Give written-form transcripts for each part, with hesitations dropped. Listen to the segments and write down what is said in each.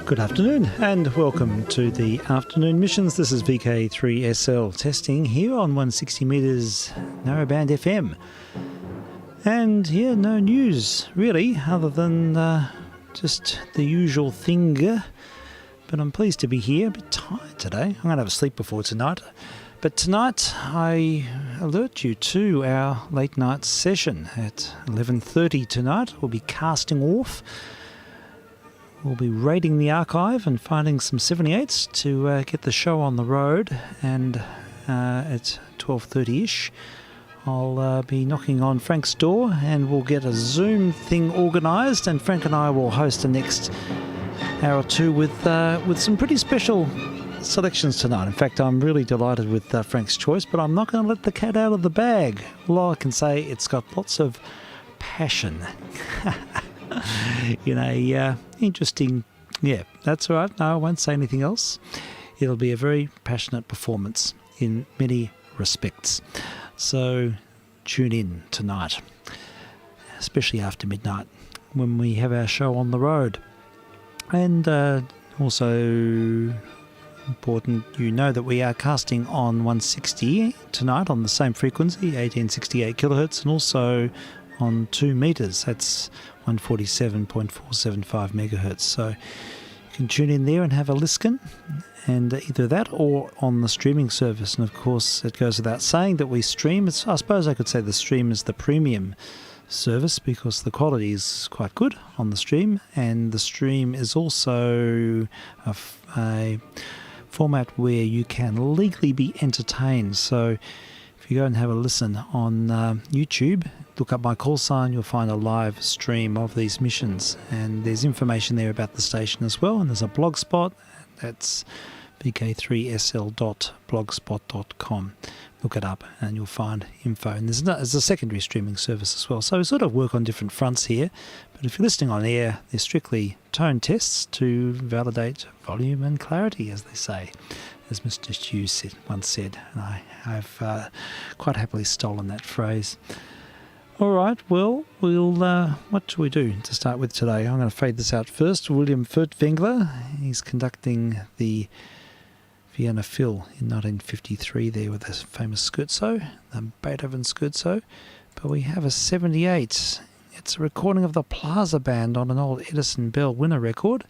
Good afternoon and welcome to the afternoon missions. This is vk3sl testing here on 160 metres narrowband FM. And yeah, no news really other than just the usual thing. But I'm pleased to be here. A bit tired today. I'm going to have a sleep before tonight. But tonight I alert you to our late night session at 11:30 tonight. We'll be casting off. We'll be raiding the archive and finding some 78s to get the show on the road, and at 12:30ish I'll be knocking on Frank's door and we'll get a Zoom thing organised, and Frank and I will host the next hour or two with some pretty special selections tonight. In fact, I'm really delighted with Frank's choice, but I'm not going to let the cat out of the bag. All I can say, it's got lots of passion. Interesting. Yeah, that's all right. No, I won't say anything else. It'll be a very passionate performance in many respects. So tune in tonight, especially after midnight when we have our show on the road. And also important, you know that we are casting on 160 tonight on the same frequency, 1868 kilohertz, and also on 2 meters. That's 147.475 megahertz. So you can tune in there and have a listen, and either that or on the streaming service. And of course, it goes without saying that we stream. I suppose I could say the stream is the premium service because the quality is quite good on the stream, and the stream is also a format where you can legally be entertained. So if you go and have a listen on YouTube, look up my call sign, you'll find a live stream of these missions, and there's information there about the station as well, and there's a blog spot. That's vk3sl.blogspot.com. Look it up and you'll find info, and there's a secondary streaming service as well. So we sort of work on different fronts here, but if you're listening on air, they're strictly tone tests to validate volume and clarity, as they say, as Mr. Hughes once said, and I've quite happily stolen that phrase. All right, well, what do we do to start with today? I'm going to fade this out first. William Furtwängler, he's conducting the Vienna Phil in 1953 there with the famous scherzo, the Beethoven scherzo. But we have a 78. It's a recording of the Plaza Band on an old Edison Bell Winner record,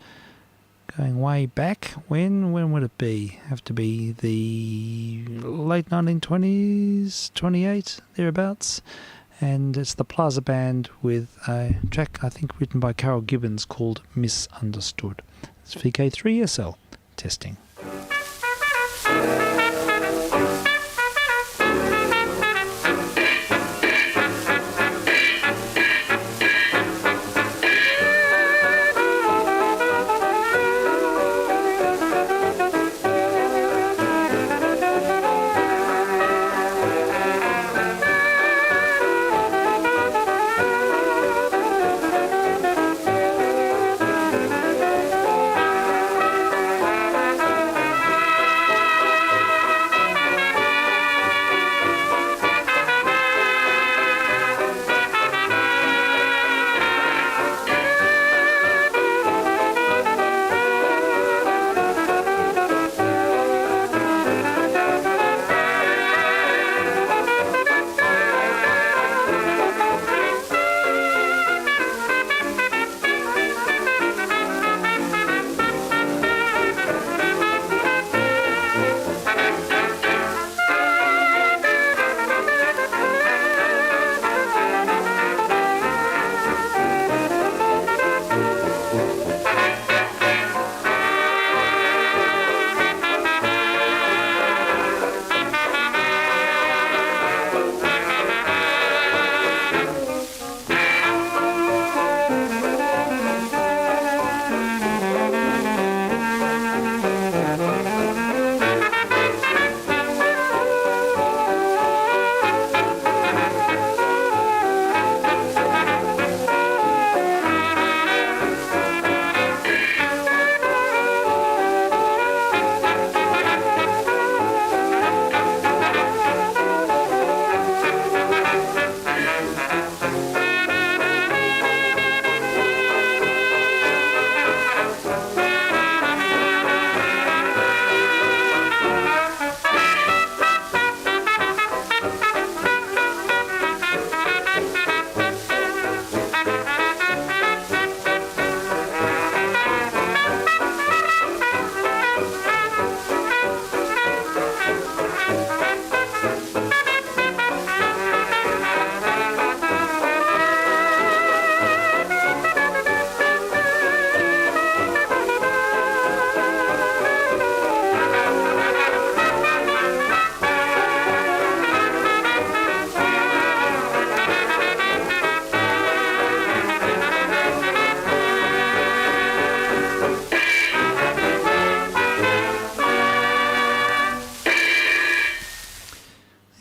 going way back. When would it be? Have to be the late 1920s, 28, thereabouts. And it's the Plaza Band with a track, I think, written by Carol Gibbons called Misunderstood. It's VK3SL testing.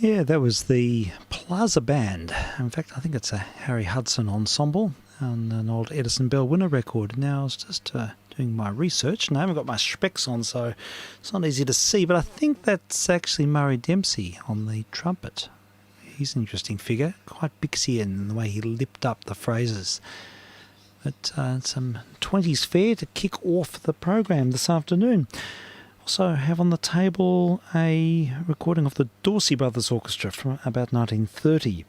Yeah, that was the Plaza Band. In fact, I think it's a Harry Hudson ensemble on an old Edison Bell Winner record. Now, I was just doing my research, and I haven't got my specs on, so it's not easy to see, but I think that's actually Murray Dempsey on the trumpet. He's an interesting figure, quite Bixian in the way he lipped up the phrases. But some 20s fare to kick off the program this afternoon. Also have on the table a recording of the Dorsey Brothers Orchestra from about 1930.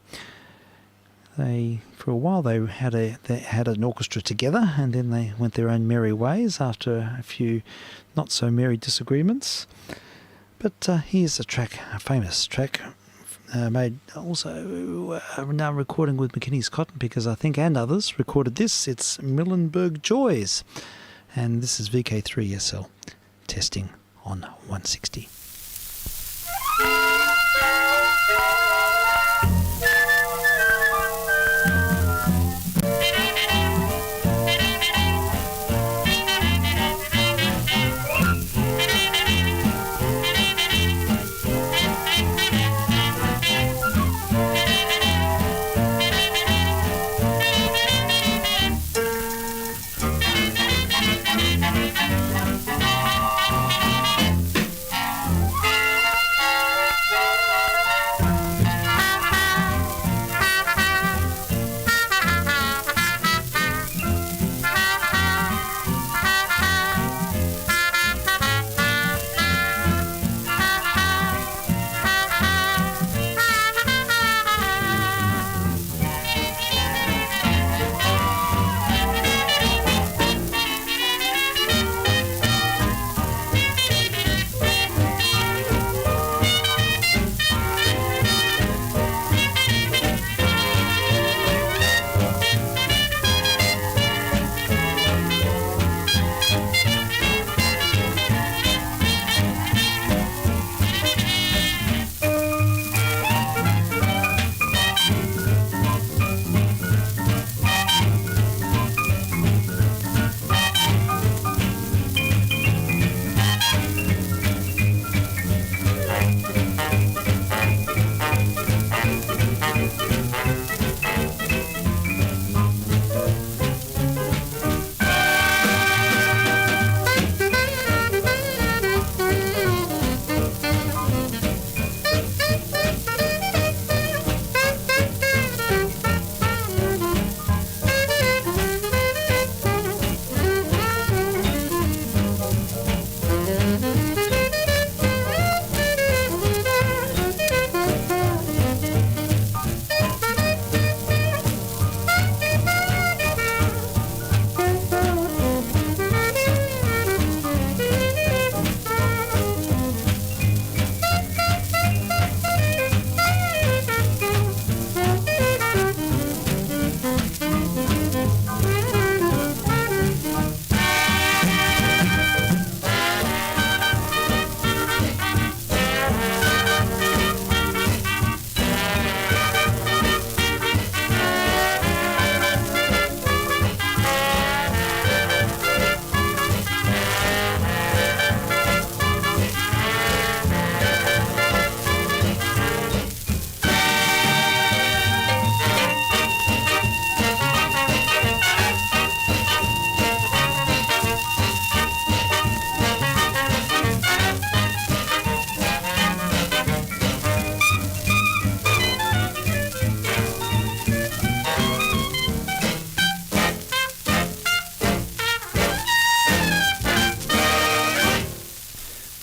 For a while they had an orchestra together, and then they went their own merry ways after a few not so merry disagreements. But here's a famous track made also now recording with McKinney's Cotton Pickers, I think, and others recorded this. It's Millenburg Joys, and this is vk3sl testing on 160.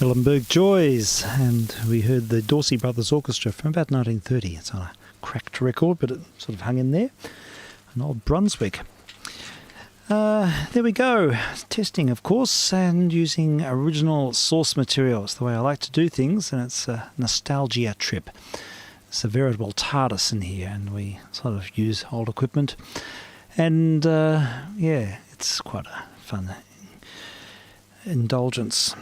Millenburg Joys, and we heard the Dorsey Brothers Orchestra from about 1930. It's on a cracked record, but it sort of hung in there. An old Brunswick. There we go. Testing, of course, and using original source material. It's the way I like to do things, and it's a nostalgia trip. It's a veritable TARDIS in here, and we sort of use old equipment. And, yeah, it's quite a fun indulgence.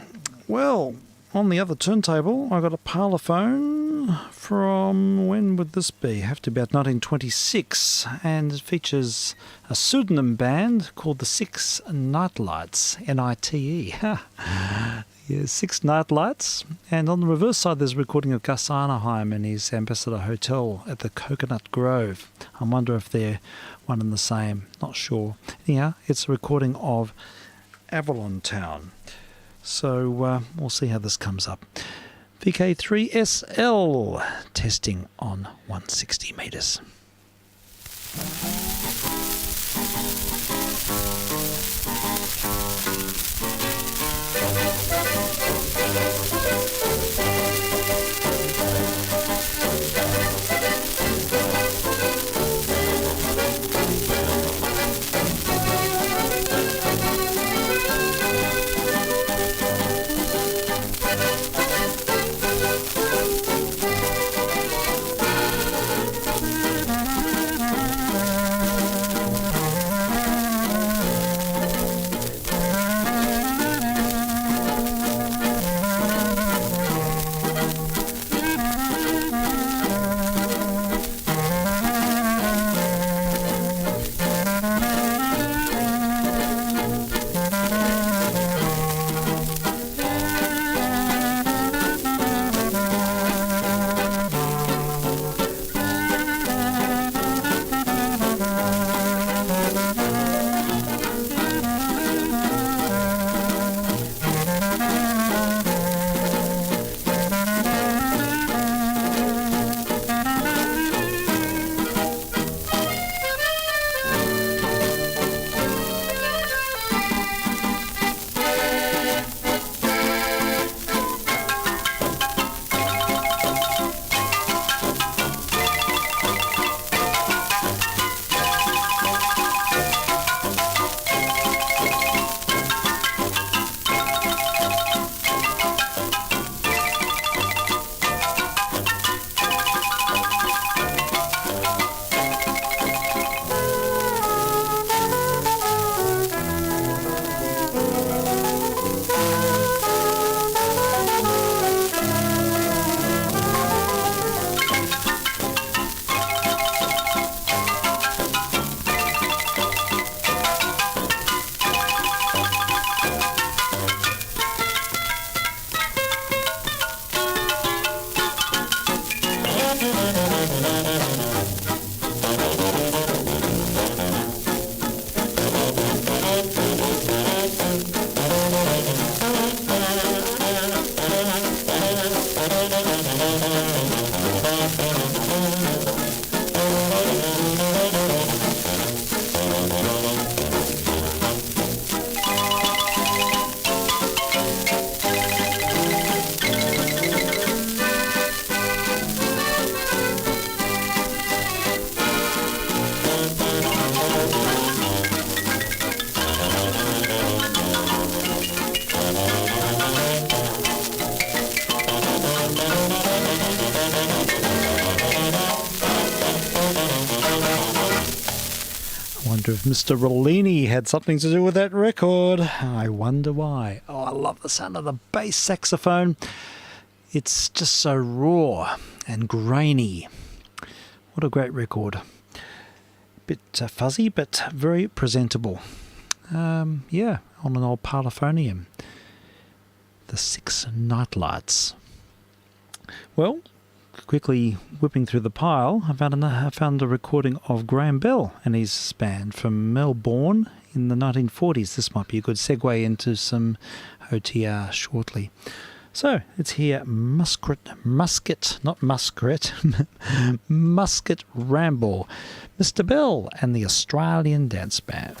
Well, on the other turntable, I got a parlophone from, when would this be? Have to be about 1926, and it features a pseudonym band called the Six Nightlights, Nite. Yeah, 6 night lights. And on the reverse side, there's a recording of Gus Arneheim and his Ambassador Hotel at the Coconut Grove. I wonder if they're one and the same. Not sure. Anyhow, it's a recording of Avalon Town. So we'll see how this comes up. vk3sl testing on 160 metres. Wonder if Mr. Rollini had something to do with that record. I wonder why. Oh, I love the sound of the bass saxophone. It's just so raw and grainy. What a great record. Bit fuzzy, but very presentable. Yeah, on an old Parlophonium. The 6 Nightlights. Well, quickly whipping through the pile, I found a recording of Graham Bell and his band from Melbourne in the 1940s. This might be a good segue into some OTR shortly. So, it's here, Musket, not Muskrat, Musket Ramble, Mr. Bell and the Australian jazz band.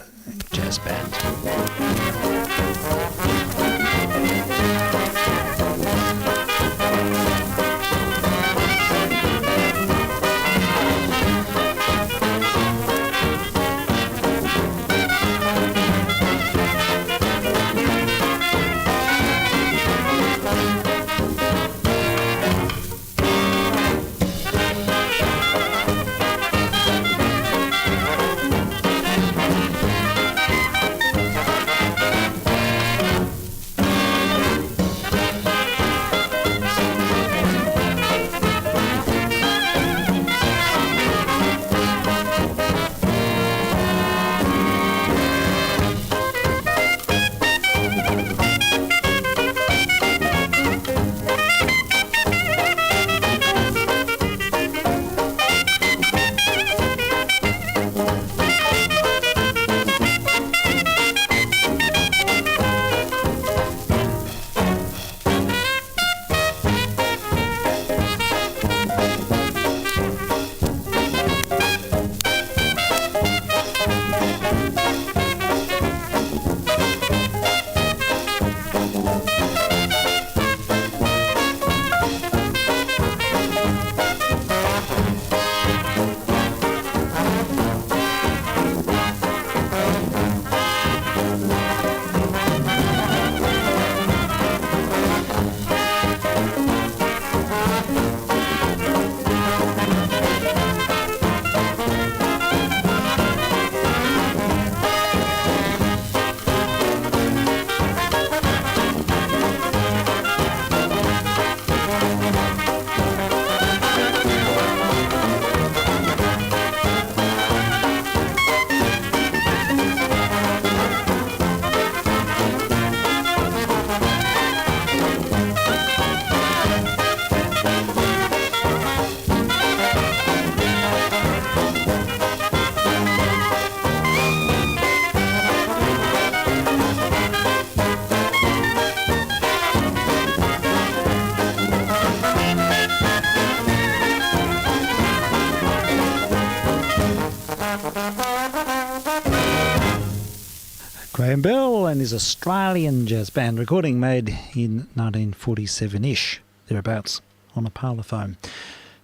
Graham Bell and his Australian jazz band, recording made in 1947-ish, thereabouts, on a parlophone.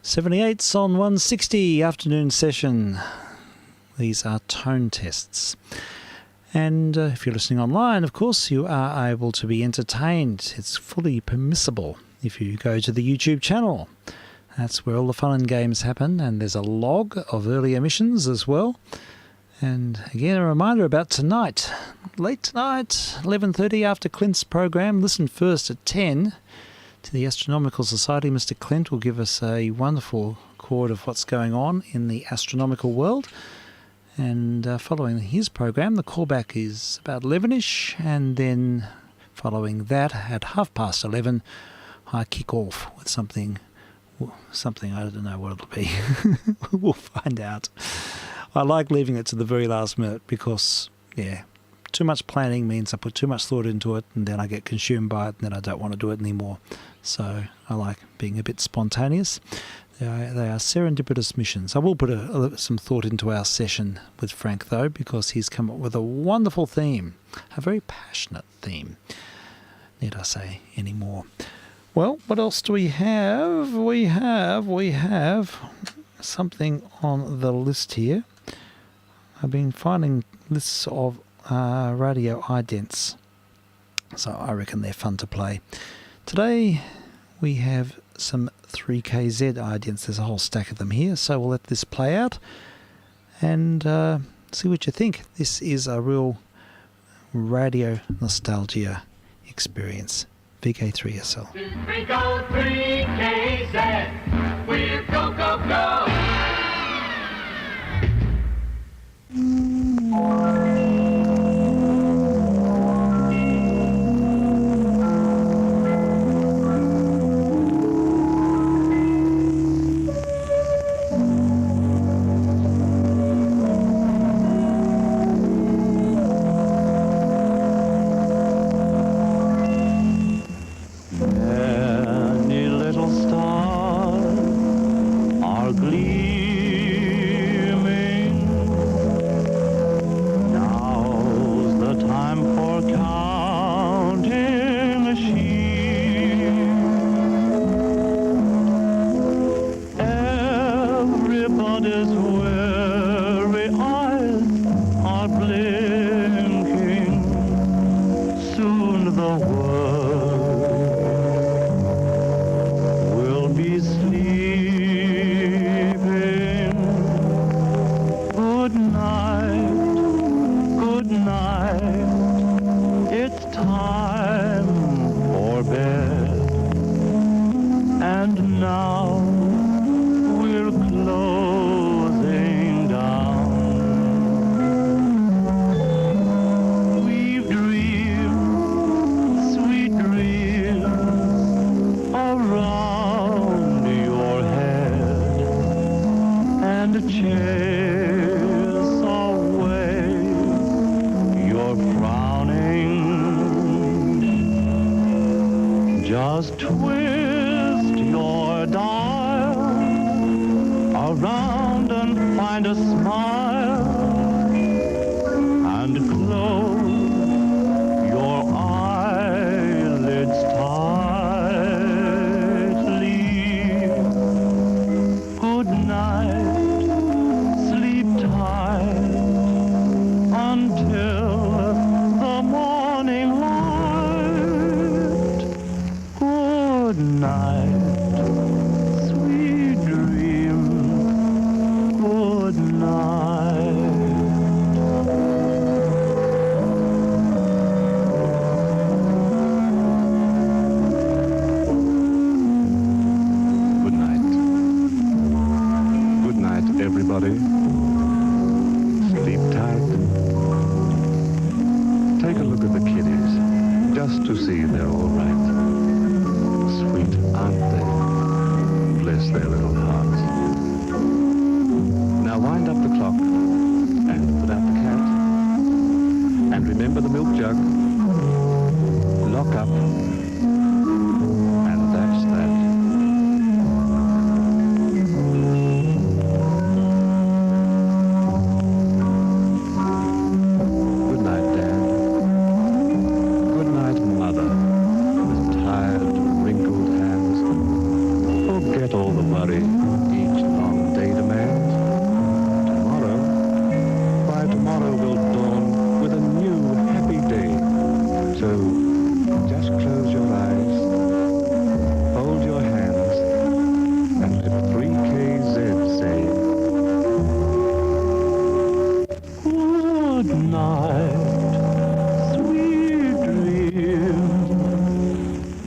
78s on 160 afternoon session. These are tone tests. And if you're listening online, of course, you are able to be entertained. It's fully permissible if you go to the YouTube channel. That's where all the fun and games happen, and there's a log of early emissions as well. And again, a reminder about tonight. Late tonight, 11:30 after Clint's program. Listen first at 10 to the Astronomical Society. Mr. Clint will give us a wonderful record of what's going on in the astronomical world. And following his program, the callback is about 11ish. And then following that, at 11:30, I kick off with something I don't know what it'll be. We'll find out. I like leaving it to the very last minute because, too much planning means I put too much thought into it and then I get consumed by it and then I don't want to do it anymore. So I like being a bit spontaneous. They are serendipitous missions. I will put some thought into our session with Frank, though, because he's come up with a wonderful theme, a very passionate theme. Need I say any more? Well, what else do we have? We have something on the list here. I've been finding lists of radio idents, so I reckon they're fun to play. Today we have some 3KZ idents. There's a whole stack of them here, so we'll let this play out and see what you think. This is a real radio nostalgia experience. vk3sl. We go 3KZ, we're go, go, go. Many little stars are gleaming. Now's the time for counting sheep. Everybody's weary eyes are blinking. Soon the world will be sleeping. Good night, it's time for bed. And now we're closing down. We've dreamed sweet dreams around your head and chase away your frowning. Just twist your dial around and find a smile and close your eyelids tightly. Good night, sleep tight until the morning light. Good night, sweet dreams. Good night. Good night. Good night, everybody. Sleep tight. Take a look at the kiddies, just to see they're all right. Sweet, aren't they? Bless their little hearts. Now wind up the clock and put out the cat. And remember the milk jug. Lock up. And that's that. Good night, Dad. worry each long day demands. Tomorrow, why tomorrow will dawn with a new happy day. So just close your eyes, hold your hands, and let 3KZ say, good night, sweet dreams.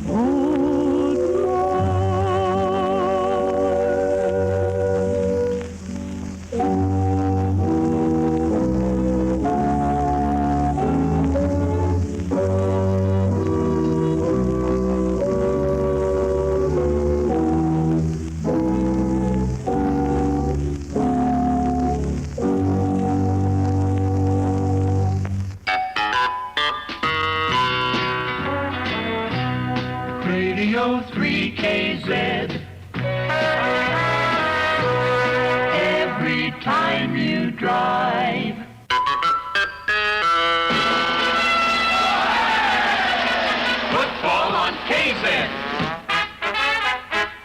Good night. Radio 3KZ. Every time you drive. Football on KZ.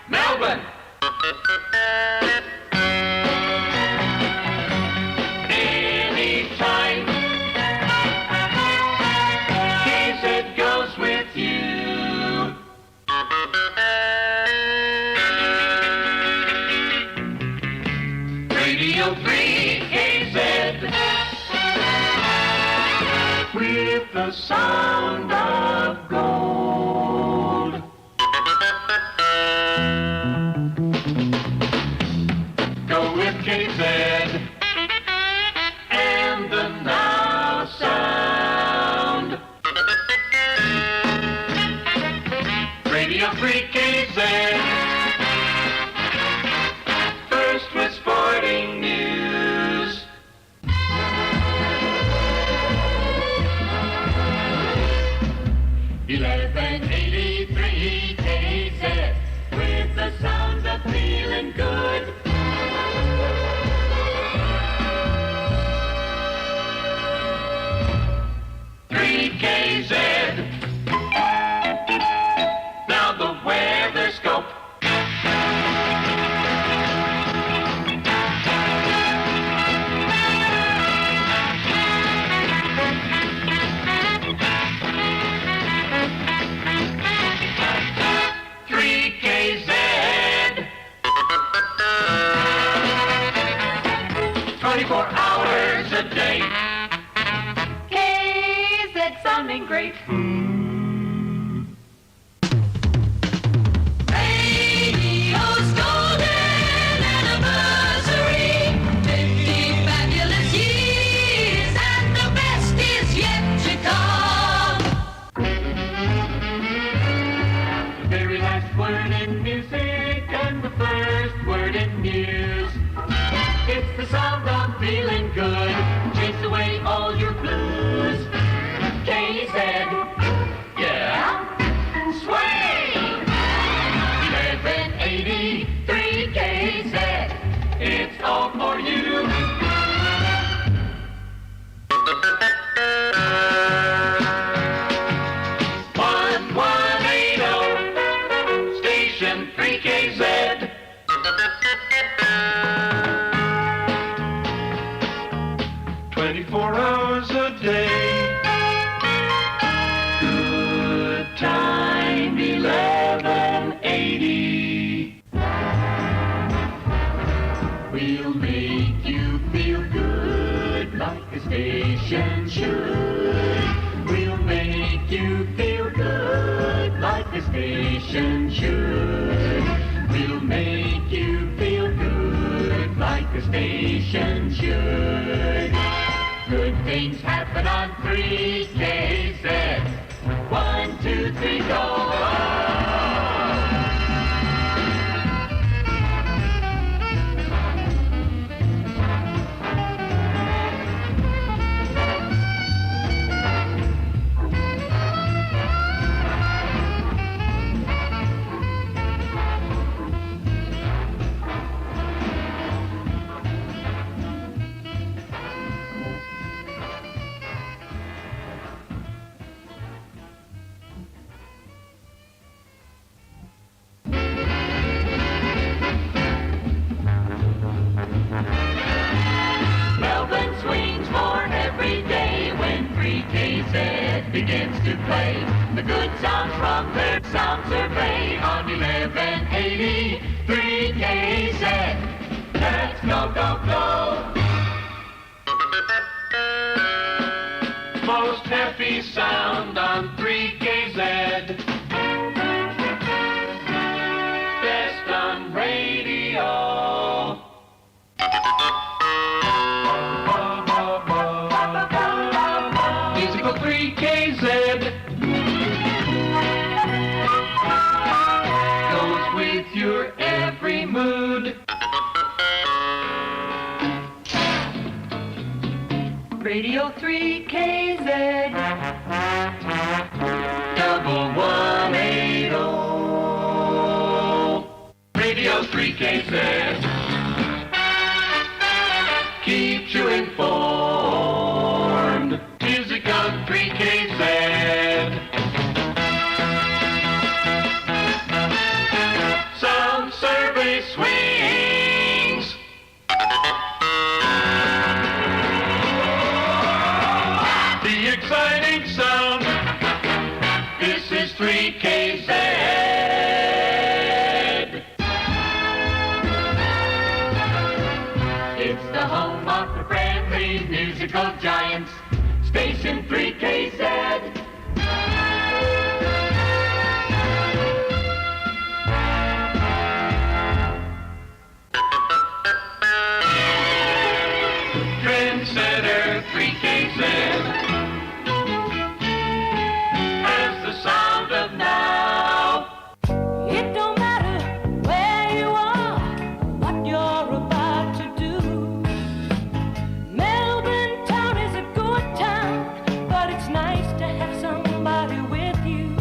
Melbourne. Anytime. KZ goes with you. Radio 3KZ with the sound of gold. Go with KZ and the now sound. Radio 3KZ. First with sporting news. $11.83 KZ with the sound of feeling good. KZ. Now the weather scope. KZ. 24 hours a day. KZ sounding great. Radio's golden anniversary. 50 fabulous years, and the best is yet to come. The very last word in music and the first word in news. It's the sound of feeling good. Chase away all your blues. KZ, yeah, sway. 1183 KZ, it's all for you. 1180, station 3KZ. 24 hours a day. Good time, 1180. We'll make you feel good like a station should. We'll make you feel good like a station should. We'll make you feel good like a station should. Good things happen on 3KZ. 1, 2, 3, go! sounds from their sound survey on 1180 3KZ. Let's go, go, go. Most happy sound on 3KZ. Best on radio. Musical 3KZ goes with your every mood. Radio 3KZ double 180. Radio 3KZ keeps you informed. Music on 3KZ. Sound survey swings. The exciting sound. This is 3KZ. It's the home of the friendly musical giants. Station 3KZ. Trendsetter 3KZ has the sound of now. It don't matter where you are, what you're about to do. Melbourne town is a good town, but it's nice to have somebody with you.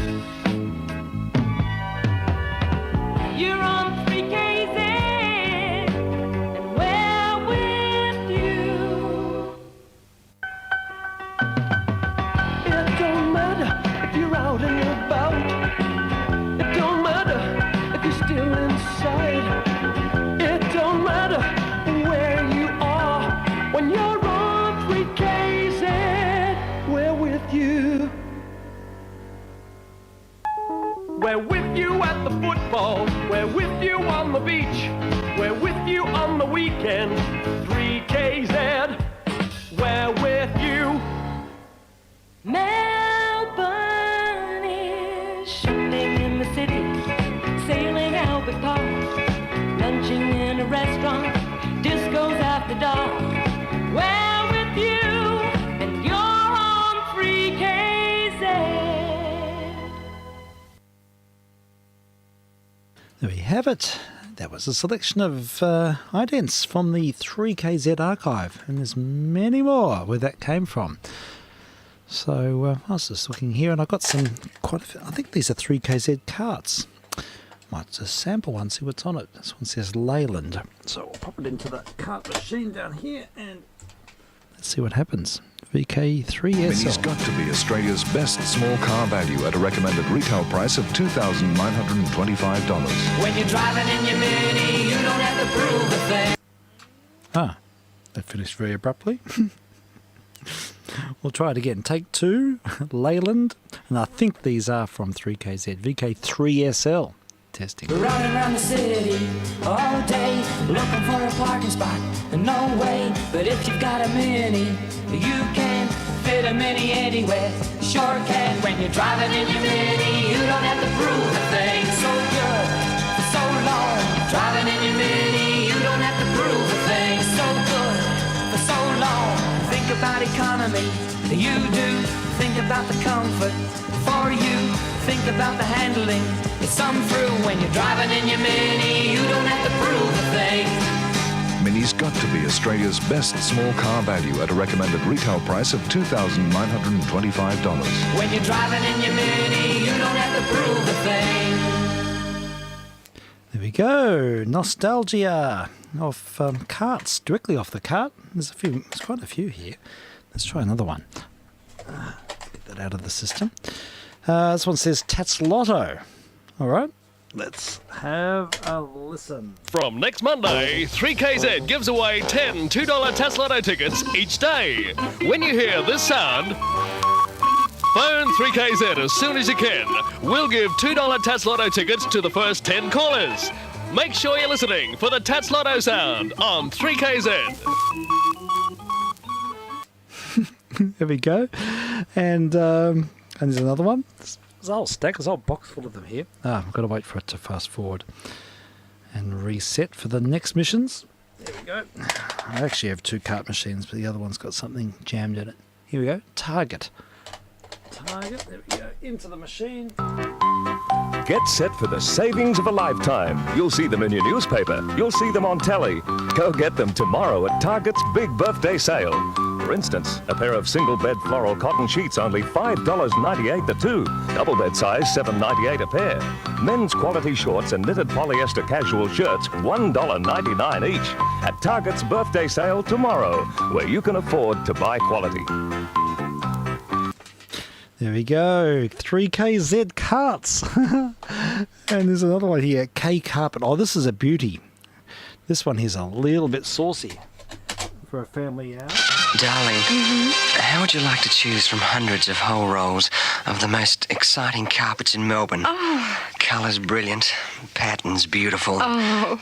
You're on 3KZ, and we're with you. It don't matter if you're out and about. It don't matter if you're still inside. It don't matter where you are. When you're on 3KZ, we're with you. We're with you at the football. We're with you on the beach. We're with you on the weekend. 3KZ, we're with you. Melbourne is shopping in the city, sailing Albert Park, lunching in a restaurant, discos after dark. We're with you, and you're on 3KZ. There we have it. That was a selection of idents from the 3KZ archive, and there's many more where that came from. So I was just looking here, and I got some quite a few, I think these are 3KZ carts. Might just sample one, see what's on it. This one says Leyland. So I'll pop it into the cart machine down here, and let's see what happens. vk3sl. Mini's got to be Australia's best small car value at a recommended retail price of $2,925. When you're driving in your Mini, you don't have to prove a thing. Ah, that finished very abruptly. We'll try it again. Take two, Leyland, and I think these are from 3KZ. vk3sl. Testing. We're running around the city all day, looking for a parking spot. No way, but if you've got a Mini, you can fit a Mini anywhere. Sure can. When you're driving in your Mini, you don't have to prove a thing. So good for so long. Driving in your Mini, you don't have to prove a thing. So good for so long. Think about economy, you do. Think about the comfort for you. Think about the handling, it's some through. When you're driving in your Mini, you don't have to prove a thing. Mini's got to be Australia's best small car value at a recommended retail price of $2,925. When you're driving in your Mini, you don't have to prove a thing. There we go. Nostalgia of carts, directly off the cart. There's quite a few here. Let's try another one. Get that out of the system. This one says Tats Lotto. All right, let's have a listen. From next Monday, 3KZ gives away 10 $2 Tats Lotto tickets each day. When you hear this sound, Phone 3KZ as soon as you can. We'll give $2 Tats Lotto tickets to the first 10 callers. Make sure you're listening for the Tats Lotto sound on 3KZ. There we go. And there's another one. There's a whole stack, there's a whole box full of them here. I've got to wait for it to fast forward and reset for the next missions. There we go. I actually have 2 cart machines, but the other one's got something jammed in it. Here we go. Target. There we go. Into the machine. Get set for the savings of a lifetime. You'll see them in your newspaper. You'll see them on telly. Go get them tomorrow at Target's big birthday sale. For instance, a pair of single-bed floral cotton sheets only $5.98 the two. Double bed size $7.98 a pair. Men's quality shorts and knitted polyester casual shirts $1.99 each. At Target's birthday sale tomorrow, where you can afford to buy quality. There we go. 3KZ carts. And there's another one here. K carpet. Oh, this is a beauty. This one here's a little bit saucy for a family out. Darling, how would you like to choose from hundreds of whole rolls of the most exciting carpets in Melbourne? Oh. Colours brilliant, patterns beautiful,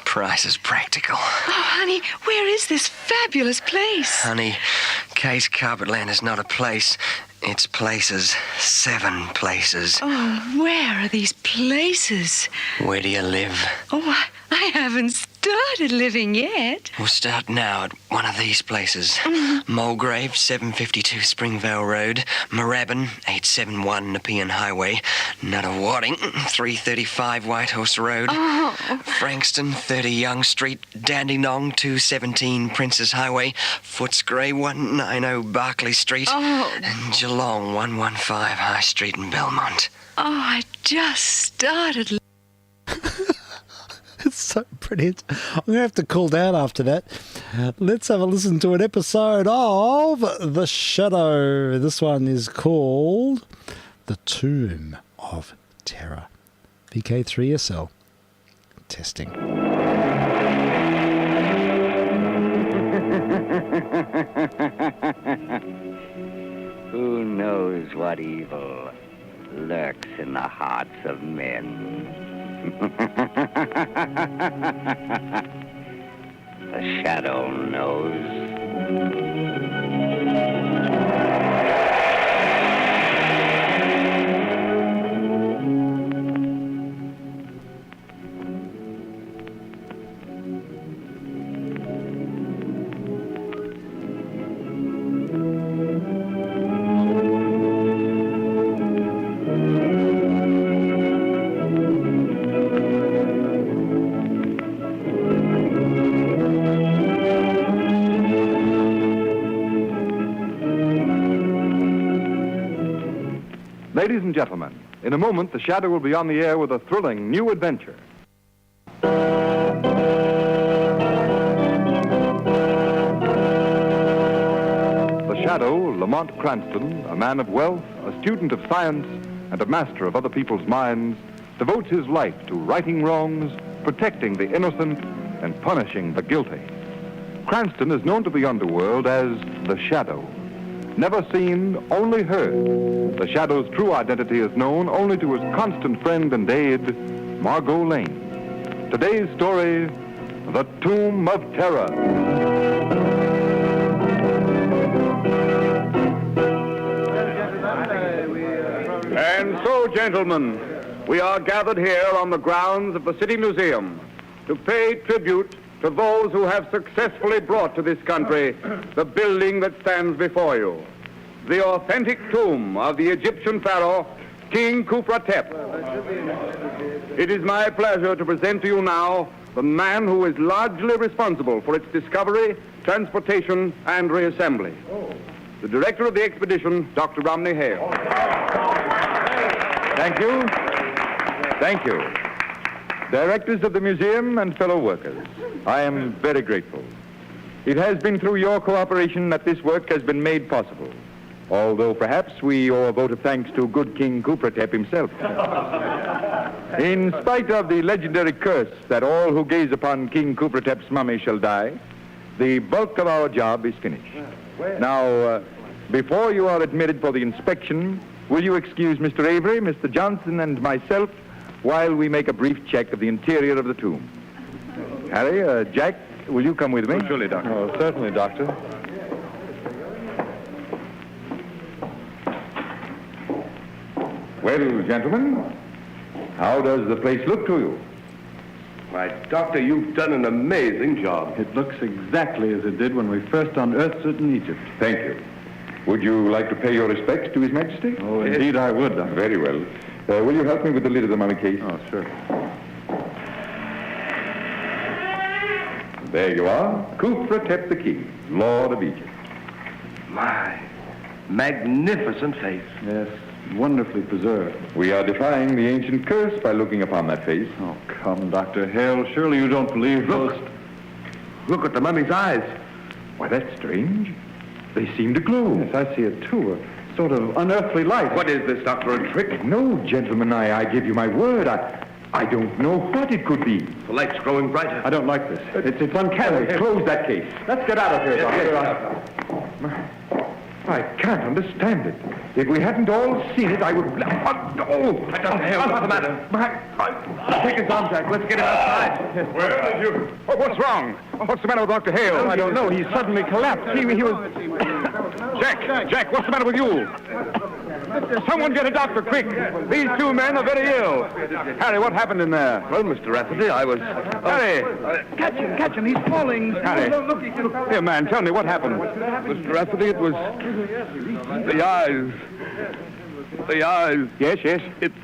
prices practical. Oh, honey, where is this fabulous place? Honey, K's Carpetland is not a place. It's places. 7 places. Oh, where are these places? Where do you live? Oh, I haven't started living yet. We'll start now at one of these places. Mulgrave, 752 Springvale Road. Moorabbin, 871 Nepean Highway. Nuttawading, 335 Whitehorse Road. Frankston, 30 Young Street. Dandenong, 217 Princess Highway. Footscray, 190 Barclay Street. And Geelong, 115 High Street in Belmont. Oh, I just started. It's so brilliant. I'm going to have to cool down after that. Let's have a listen to an episode of The Shadow. This one is called The Tomb of Terror. vk3sl. Testing. Who knows what evil lurks in the hearts of men? The shadow knows. Ladies and gentlemen, in a moment, The Shadow will be on the air with a thrilling new adventure. The Shadow, Lamont Cranston, a man of wealth, a student of science, and a master of other people's minds, devotes his life to righting wrongs, protecting the innocent, and punishing the guilty. Cranston is known to the underworld as The Shadow. Never seen, only heard. The Shadow's true identity is known only to his constant friend and aide, Margot Lane. Today's story, The Tomb of Terror. And so, gentlemen, we are gathered here on the grounds of the City Museum to pay tribute to those who have successfully brought to this country the building that stands before you, the authentic tomb of the Egyptian pharaoh, King Khufra-Tep. It is my pleasure to present to you now the man who is largely responsible for its discovery, transportation, and reassembly. The director of the expedition, Dr. Romney Hale. Thank you. Thank you. Directors of the museum and fellow workers, I am very grateful. It has been through your cooperation that this work has been made possible, although perhaps we owe a vote of thanks to good King Khufra-Tep himself. In spite of the legendary curse that all who gaze upon King Khufra-Tep's mummy shall die, the bulk of our job is finished. Now, before you are admitted for the inspection, Will you excuse Mr. Avery, Mr. Johnson, and myself while we make a brief check of the interior of the tomb? Harry, Jack, will you come with me? Surely, Doctor. Oh, certainly, Doctor. Well, gentlemen, how does the place look to you? Why, Doctor, you've done an amazing job. It looks exactly as it did when we first unearthed it in Egypt. Thank you. Would you like to pay your respects to His Majesty? Oh, indeed I would, Doctor. Very well. Will you help me with the lid of the mummy case? Oh, sure. There you are. Khufra the King, Lord of Egypt. My magnificent face. Yes, wonderfully preserved. We are defying the ancient curse by looking upon that face. Oh, come, Dr. Hale. Surely you don't believe those... Look at the mummy's eyes. Why, that's strange. They seem to glow. Yes, I see it too. A sort of unearthly light. What is this, Doctor, a trick? No, gentlemen, I give you my word. I don't know what it could be. The light's growing brighter. I don't like this. It's uncanny. Close that case. Let's get out of here, Doctor. Yes. I can't understand it. If we hadn't all seen it, I would... Dr. Hale, what's the matter? Take his arm, Jack. Let's get him outside. Where did you... Oh, what's wrong? What's the matter with Dr. Hale? I don't know. He suddenly collapsed. He was... Jack, what's the matter with you? Someone get a doctor, quick. These two men are very ill. Harry, what happened in there? Well, Mr. Rafferty, I was... Harry! Catch him. He's falling. Harry. Here, man, tell me what happened. Mr. Rafferty, it was... The eyes. Yes. It's